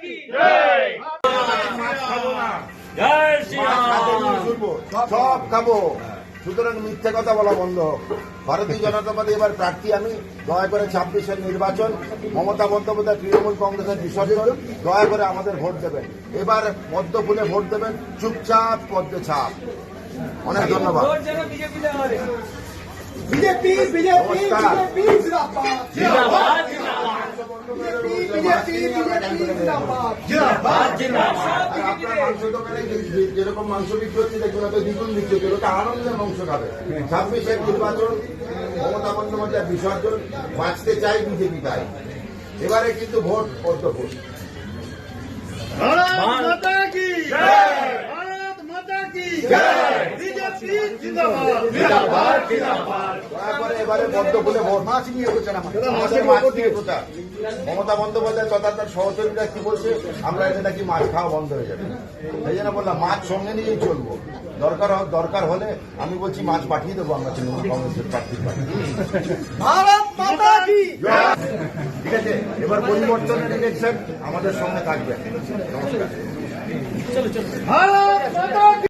কি জয়। জয় শ্রী সব খাবো, সুতরাং মিথ্যে কথা বলা বন্ধ হোক। ভারতীয় জনতা পার্টি এবার প্রার্থী আমি, দয়া করে 26-এর নির্বাচন, মমতা বন্দ্যোপাধ্যায় তৃণমূল কংগ্রেসের বিসর্জন, দয়া করে আমাদের ভোট দেবেন। এবার পদ্ম ফুলে ভোট দেবেন, চুপচাপ পদ্মে ছাপ। অনেক ধন্যবাদ। বিজেপি বিজেপি বিজেপি জিন্দাবাদ জিন্দাবাদ বিজেপি বিজেপি জিন্দাবাদ জিন্দাবাদ জিন্দাবাদ। আর আপনার মাংস দোকানে যেরকম মাংস বিক্রি হচ্ছে দেখুন, এত দ্বিগুণ বিক্রি হচ্ছে, ওটা আনন্দের মাংস খাবে। 26-এর নির্বাচন, মমতা বন্দ্যোপাধ্যায় বিসর্জন, বাঁচতে চাই বিজেপি তাই। এবারে কিন্তু ভোট পদ্ম ফুল। ভারত মাতা কি জয়। ভারত মাতা কি জয়। বিজেপি জিন্দাবাদ জিন্দাবাদ জিন্দাবাদ। দয়া করে এবারে পদ্ম ফুলে ভোট। মাছ নিয়ে প্রচার, আমাদের মাছ নিয়ে প্রচার। মমতা বন্দ্যোপাধ্যায় তথা তার সহযোগীরা কি বলছে, আমরা এতে নাকি মাছ খাওয়া বন্ধ হয়ে যাবে। সেই জন্য বললাম মাছ সঙ্গে নিয়েই চলবো। দরকার হলে আমি বলছি মাছ পাঠিয়ে দেবো আমরা তৃণমূল কংগ্রেসের প্রার্থীর পাঠিয়ে। ভারত মাতা কি ঠিক আছে, এবার পরিবর্তনের ইলেকশন আমাদের সঙ্গে থাকবে। নমস্কার। ভারত মাতা কি